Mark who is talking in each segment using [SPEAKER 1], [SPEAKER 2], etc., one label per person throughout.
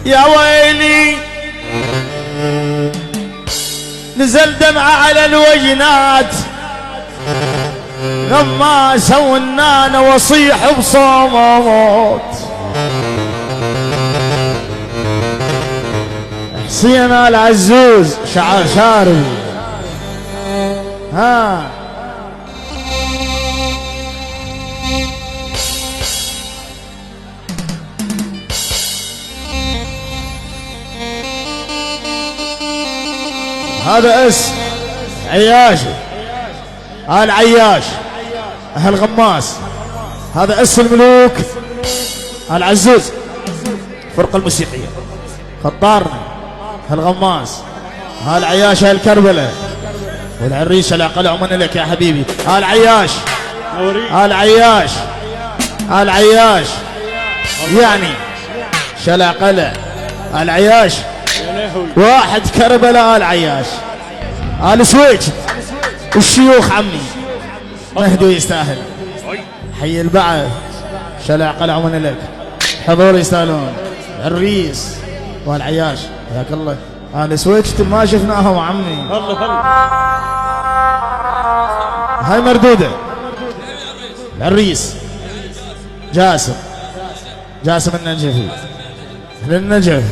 [SPEAKER 1] يا ويلي نزل دمعة على الوجنات لما سوينا وصيح بصوت. حسين العزوز شعر شاري ها هذا اسم عياشي آل عياش أهل غماس. هذا اسم الملوك آل عزوز فرقة الموسيقية. خطارنا أهل غماس آل عياش أهل كربلاء والعريش العقل عمنا لك يا حبيبي. آل عياش آل عياش آل عياش يعني شلع قلع آل عياش واحد كربلاء. آل عياش آل سويج والشيوخ عمي مهدو يستاهل. حي البعث شلع قلع من لك حضور يستاهلون. الريس والعياش حياك الله. آل سويج ما شفناهم عمي. هاي مردودة. الريس جاسم النجفي أهل النجف.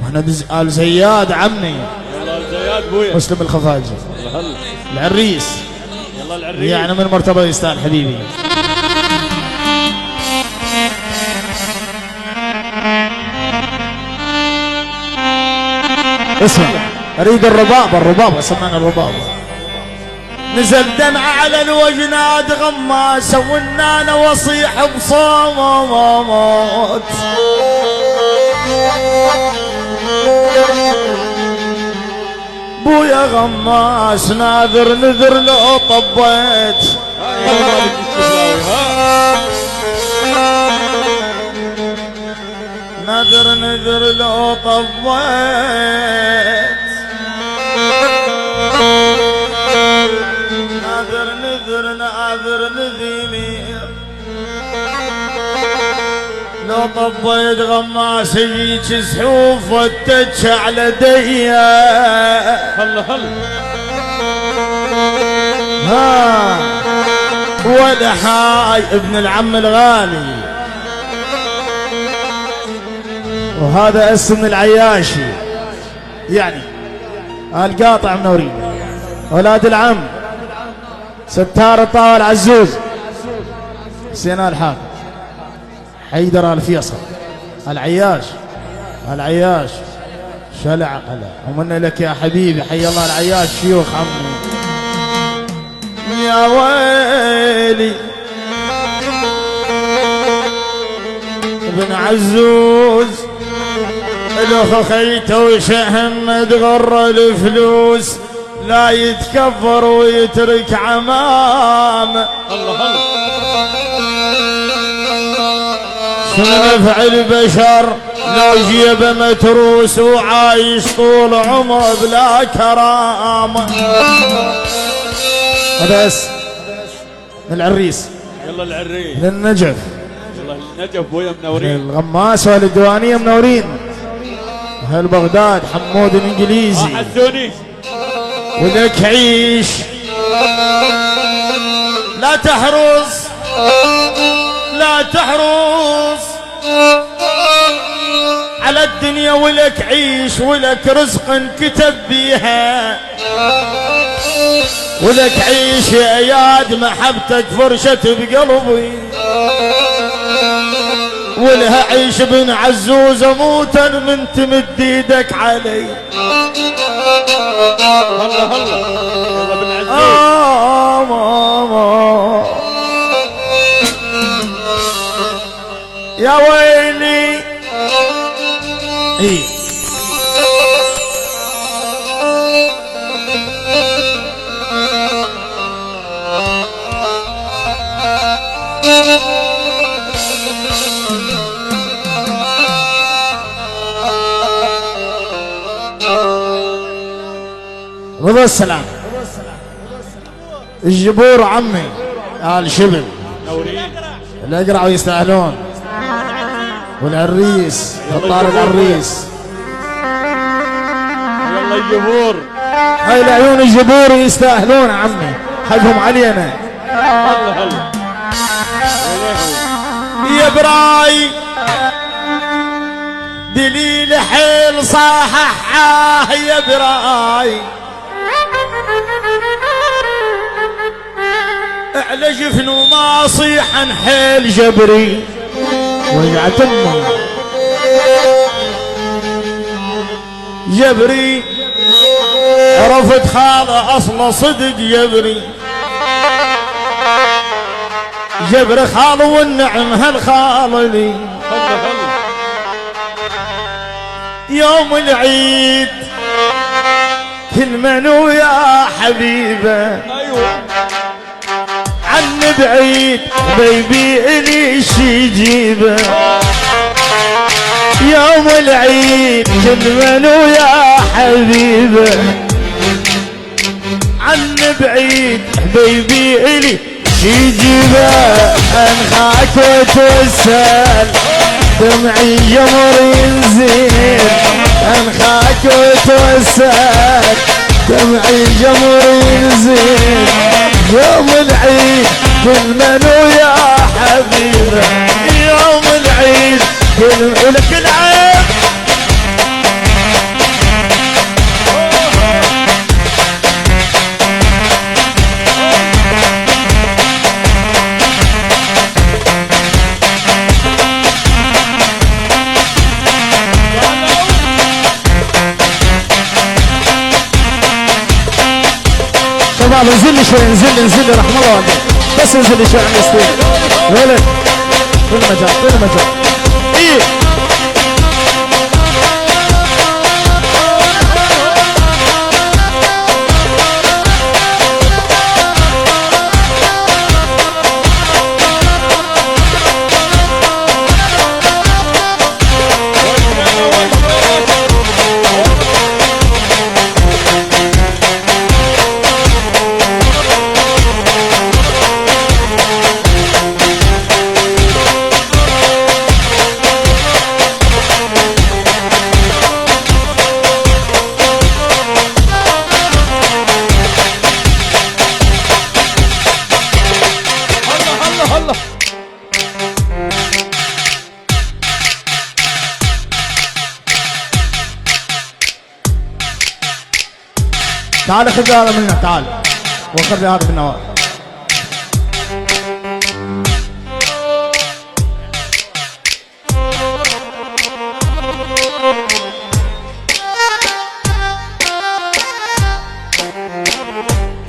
[SPEAKER 1] واحنا آل زياد عمي مسلم الخفاجي. العريس يعني من مرتبة يستاهل حبيبي. اسمع اريد الرباب سمعنا الرباب. نزل دمعة على الوجنات غماسة والنانا وصيح بصوت. بويا غماس ناذر نذر لو طبيت. نذر لو طبيت. ناذر نذيني لو طبيت غماس يجيك سحوف وتتش على ديا. ها ولحاي ابن العم الغالي. وهذا اسم العياشي يعني القاطع منورين. اولاد العم ستار الطاول عزوز حسين الحاق حيدر الفيصل العياش شلع قلع ومنا لك يا حبيبي. حي الله العياش شيوخ عمي. يا ويلي ابن عزوز له خيته وشهم تغر الفلوس لا يتكبر ويترك عمام. شنو نفع البشر لو جيب متروس وعايش طول عمره بلا كرامة. هذا اسم العريس.
[SPEAKER 2] يلا العريس
[SPEAKER 1] للنجف.
[SPEAKER 2] يلا النجف بويا منورين.
[SPEAKER 1] الغماس والديوانية منورين. اهل بغداد حمود الانجليزي
[SPEAKER 2] حسوني
[SPEAKER 1] ولك عيش لا تحرص على الدنيا ولك عيش ولك رزق كتب بيها. ولك عيش يا اياد محبتك فرشة بقلبي. ولها عيش بن عزوز موتا من تمد ايدك علي.
[SPEAKER 2] هلا بن عزوز.
[SPEAKER 1] ماما يا ويلي. ايه رضا السلام الجبور عمي آل شبل
[SPEAKER 2] نورين
[SPEAKER 1] اللي يقرأوا يستاهلون. والعريس طار العريس.
[SPEAKER 2] يلا الجمهور.
[SPEAKER 1] هاي العيون الجبور يستاهلون عمي، حقهم علينا.
[SPEAKER 2] هلا هلا
[SPEAKER 1] يا براي دليل حيل صاحح يا براي، على جفن وما صيحن حيل جبري وجعت امه جبري، عرفت خاله اصله صدق جبري، جبر خاله والنعم هالخاله لي.
[SPEAKER 2] هلا هلا
[SPEAKER 1] يوم العيد كل منو يا حبيبه
[SPEAKER 2] ايوه
[SPEAKER 1] عن بعيد بيبي إلي شي جيبه. يوم العيد كل منو يا حبيبه عن بعيد بيبي إلي شي جيبه. انخاك وتوسل دمعي جمر ينزل، انخاك وتوسل دمعي جمر ينزل. يوم العيد كل منو يا حبيبه، يوم العيد كل ولك العيب. شباب انزل لي شوي، انزل لي رحم الله والديك، بس انزل لي شوي عن الستيج ولد. في المجال في المجال ايه. تعال خذ هذا منا، تعال وخذ هذا من نواف.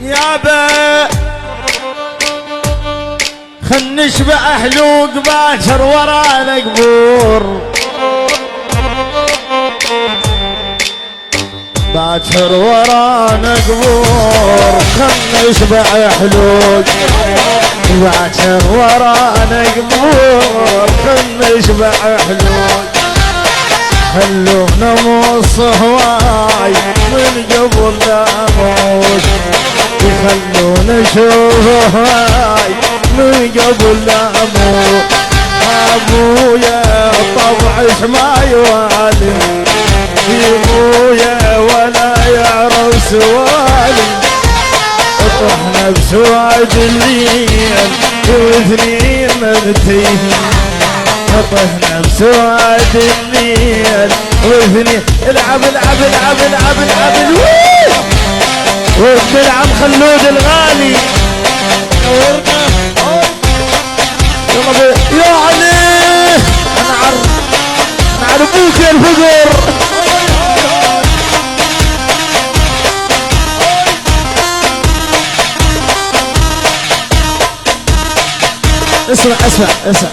[SPEAKER 1] يابا خل نشبع حلوق باكر ورانا قبور، باكر ورانا قبور. خل نشبع حلوق باكر ورانا قبور، خل نشبع حلوق. خلونا نمص هواي من قبل لا موت، يخلونا نشوف هواي من قبل لا موت. ابويا طبعش ما يوالي، ابويا ولا يعرف سوالي. طحنا بسواد الليل واثنين مرتين، طحنا بسواد الليل واثنين. العب العب العب العب العب وابن العم خلود الغالي يا علي. انا عربوك يا الفقر. اسمع اسمع اسمع